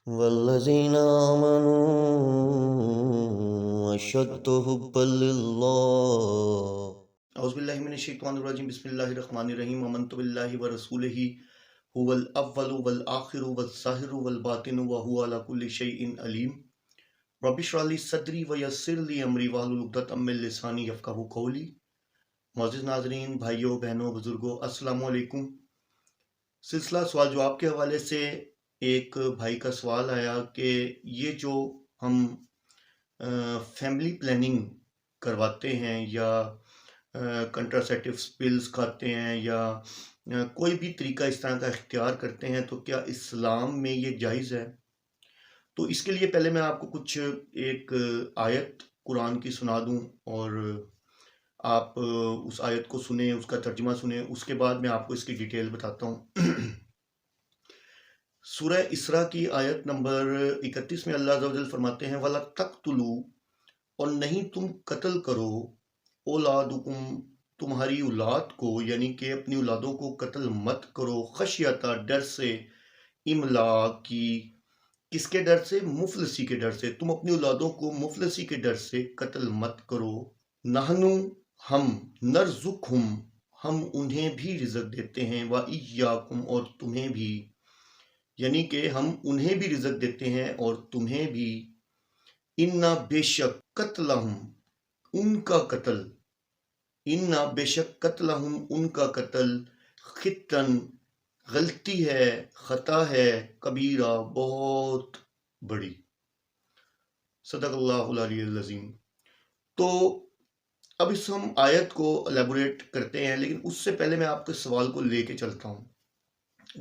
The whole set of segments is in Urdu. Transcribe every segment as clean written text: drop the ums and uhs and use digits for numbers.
والذين آمنوا أشد حبا لله اعوذ باللہ من الشیطان الرجیم بسم اللہ الرحمن الرحیم آمنت باللہ ورسولہ هو الاول والآخر والظاہر والباطن وهو على كل شیء علیم رب اشرح لي صدری ویسر لي امری واحلل عقدۃ من لسانی یفقہوا قولی۔ معزز ناظرین، بھائیوں، بہنوں، بزرگوں، السلام علیکم۔ سلسلہ سوال جواب کے حوالے سے ایک بھائی کا سوال آیا کہ یہ جو ہم فیملی پلاننگ کرواتے ہیں یا کنٹراسیپٹیو پلز کھاتے ہیں یا کوئی بھی طریقہ اس طرح کا اختیار کرتے ہیں تو کیا اسلام میں یہ جائز ہے؟ تو اس کے لیے پہلے میں آپ کو کچھ ایک آیت قرآن کی سنا دوں اور آپ اس آیت کو سنیں، اس کا ترجمہ سنیں، اس کے بعد میں آپ کو اس کی ڈیٹیل بتاتا ہوں۔ سورہ اسراء کی آیت نمبر 31 میں اللہ عز و جل فرماتے ہیں وَلَا تَقْتُلُوا، اور نہیں تم قتل کرو، اولادکم، تمہاری اولاد کو، یعنی کہ اپنی اولادوں کو قتل مت کرو، خشیتا، ڈر سے، املاق کی، کس کے ڈر سے؟ مفلسی کے ڈر سے۔ تم اپنی اولادوں کو مفلسی کے ڈر سے قتل مت کرو۔ نحنو، ہم، نرزقہم، ہم انہیں بھی رزق دیتے ہیں، وَإِيَّاكُمْ، اور تمہیں بھی، یعنی کہ ہم انہیں بھی رزق دیتے ہیں اور تمہیں بھی۔ اِنَّا، بے شک، قتلہم، ان کا قتل، اِنَّا، بے شک، قتلہم، ان کا قتل، خطن، غلطی ہے، خطا ہے، کبیرہ، بہت بڑی۔ صدق اللہ العلی العظیم۔ تو اب اس ہم آیت کو الیبوریٹ کرتے ہیں، لیکن اس سے پہلے میں آپ کے سوال کو لے کے چلتا ہوں۔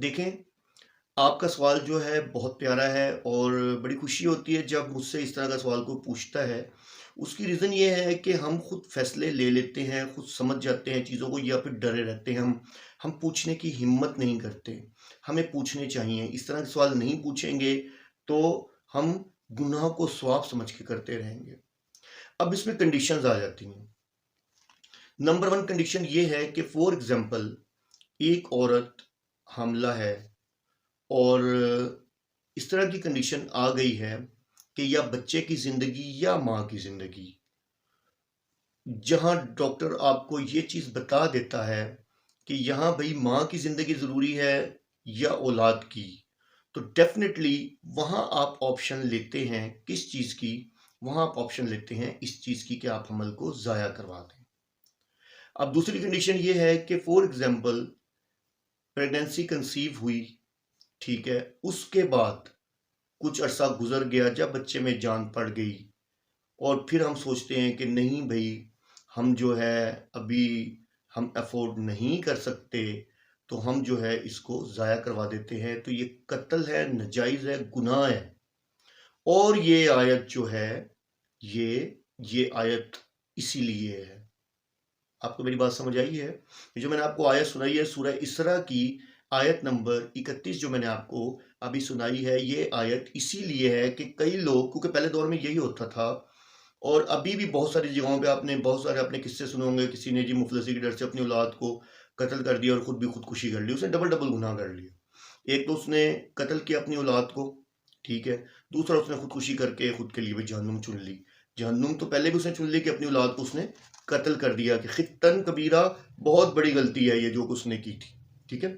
دیکھیں، آپ کا سوال جو ہے بہت پیارا ہے اور بڑی خوشی ہوتی ہے جب مجھ سے اس طرح کا سوال کوئی پوچھتا ہے۔ اس کی ریزن یہ ہے کہ ہم خود فیصلے لے لیتے ہیں، خود سمجھ جاتے ہیں چیزوں کو، یا پھر ڈرے رہتے ہیں، ہم پوچھنے کی ہمت نہیں کرتے۔ ہمیں پوچھنے چاہیے، اس طرح کے سوال نہیں پوچھیں گے تو ہم گناہ کو ثواب سمجھ کے کرتے رہیں گے۔ اب اس میں کنڈیشنز آ جاتی ہیں۔ نمبر 1 کنڈیشن یہ ہے کہ فور ایگزامپل ایک عورت حاملہ ہے اور اس طرح کی کنڈیشن آ گئی ہے کہ یا بچے کی زندگی یا ماں کی زندگی، جہاں ڈاکٹر آپ کو یہ چیز بتا دیتا ہے کہ یہاں بھئی ماں کی زندگی ضروری ہے یا اولاد کی، تو ڈیفینیٹلی وہاں آپ آپشن لیتے ہیں کس چیز کی؟ وہاں آپ آپشن لیتے ہیں اس چیز کی کہ آپ حمل کو ضائع کروا دیں۔ اب دوسری کنڈیشن یہ ہے کہ فور ایگزامپل پریگنینسی کنسیو ہوئی، ٹھیک ہے، اس کے بعد کچھ عرصہ گزر گیا، جب بچے میں جان پڑ گئی اور پھر ہم سوچتے ہیں کہ نہیں بھائی ہم جو ہے ابھی ہم افورڈ نہیں کر سکتے، تو ہم جو ہے اس کو ضائع کروا دیتے ہیں، تو یہ قتل ہے، ناجائز ہے، گناہ ہے۔ اور یہ آیت جو ہے یہ آیت اسی لیے ہے۔ آپ کو میری بات سمجھ آئی ہے؟ جو میں نے آپ کو آیت سنائی ہے سورہ اسراء کی آیت نمبر 31 جو میں نے آپ کو ابھی سنائی ہے، یہ آیت اسی لیے ہے کہ کئی لوگ، کیونکہ پہلے دور میں یہی ہوتا تھا اور ابھی بھی بہت ساری جگہوں پہ آپ نے بہت سارے اپنے قصے سنے ہوں گے، کسی نے جی مفلسی کے ڈر سے اپنی اولاد کو قتل کر دیا اور خود بھی خودکشی کر لی، اس نے ڈبل گناہ کر لیا۔ ایک تو اس نے قتل کیا اپنی اولاد کو، ٹھیک ہے، دوسرا اس نے خودکشی کر کے خود کے لیے بھی جہنم چن لی۔ جہنم تو پہلے بھی اس نے چن لی کہ اپنی اولاد کو اس نے قتل کر دیا، کہ خطن کبیرہ، بہت بڑی غلطی ہے یہ جو اس نے کی تھی، ٹھیک ہے۔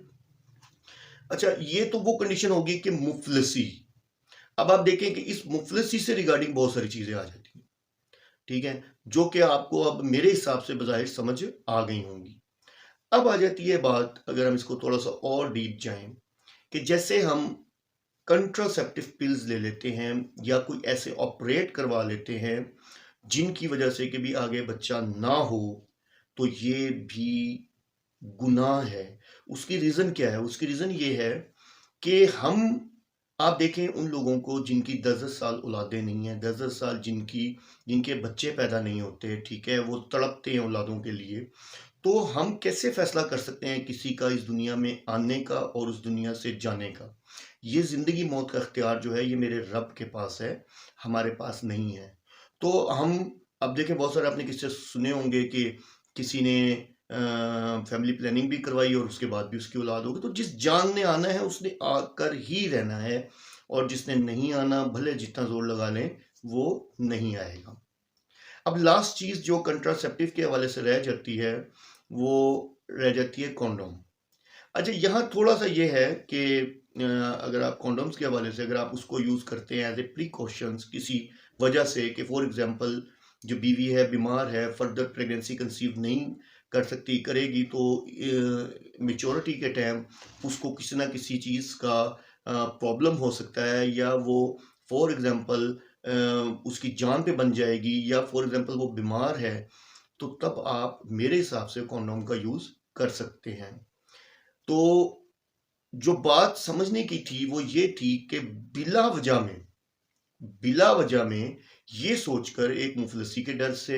اچھا، یہ تو وہ کنڈیشن ہوگی کہ مفلسی۔ اب آپ دیکھیں کہ اس مفلسی سے ریگارڈنگ بہت ساری چیزیں آ جاتی ہیں، ٹھیک ہے، جو کہ آپ کو اب میرے حساب سے بظاہر سمجھ آ گئی ہوں گی۔ اب آ جاتی ہے بات، اگر ہم اس کو تھوڑا سا اور ڈیپ جائیں، کہ جیسے ہم کنٹراسیپٹیو پلز لے لیتے ہیں یا کوئی ایسے آپریٹ کروا لیتے ہیں جن کی وجہ سے کہ بھی آگے بچہ نہ ہو، تو یہ بھی گناہ ہے۔ اس کی ریزن کیا ہے؟ اس کی ریزن یہ ہے کہ آپ دیکھیں ان لوگوں کو جن کی 10 سال اولادیں نہیں ہیں، 10 سال جن کے بچے پیدا نہیں ہوتے، ٹھیک ہے، وہ تڑپتے ہیں اولادوں کے لیے، تو ہم کیسے فیصلہ کر سکتے ہیں کسی کا اس دنیا میں آنے کا اور اس دنیا سے جانے کا؟ یہ زندگی موت کا اختیار جو ہے یہ میرے رب کے پاس ہے، ہمارے پاس نہیں ہے۔ تو ہم اب دیکھیں بہت سارے آپ نے کس سے سنے ہوں گے کہ کسی نے فیملی پلاننگ بھی کروائی اور اس کے بعد بھی اس کی اولاد ہوگی، تو جس جان نے آنا ہے اس نے آ کر ہی رہنا ہے، اور جس نے نہیں آنا بھلے جتنا زور لگا لیں وہ نہیں آئے گا۔ اب لاسٹ چیز جو کنٹراسیپٹیو کے حوالے سے رہ جاتی ہے وہ رہ جاتی ہے کونڈوم۔ اچھا یہاں تھوڑا سا یہ ہے کہ اگر آپ کونڈومز کے حوالے سے اگر آپ اس کو یوز کرتے ہیں ایز اے پریکاشنز کسی وجہ سے کہ فور ایگزامپل جو بیوی ہے بیمار ہے فردر پریگننسی کنسیو نہیں کر سکتی کرے گی تو میچورٹی کے ٹائم اس کو کسی نہ کسی چیز کا پرابلم ہو سکتا ہے یا وہ فور ایگزامپل اس کی جان پہ بن جائے گی یا فور ایگزامپل وہ بیمار ہے تو تب آپ میرے حساب سے کونڈوم کا یوز کر سکتے ہیں۔ تو جو بات سمجھنے کی تھی وہ یہ تھی کہ بلا وجہ میں یہ سوچ کر ایک مفلسی کے ڈر سے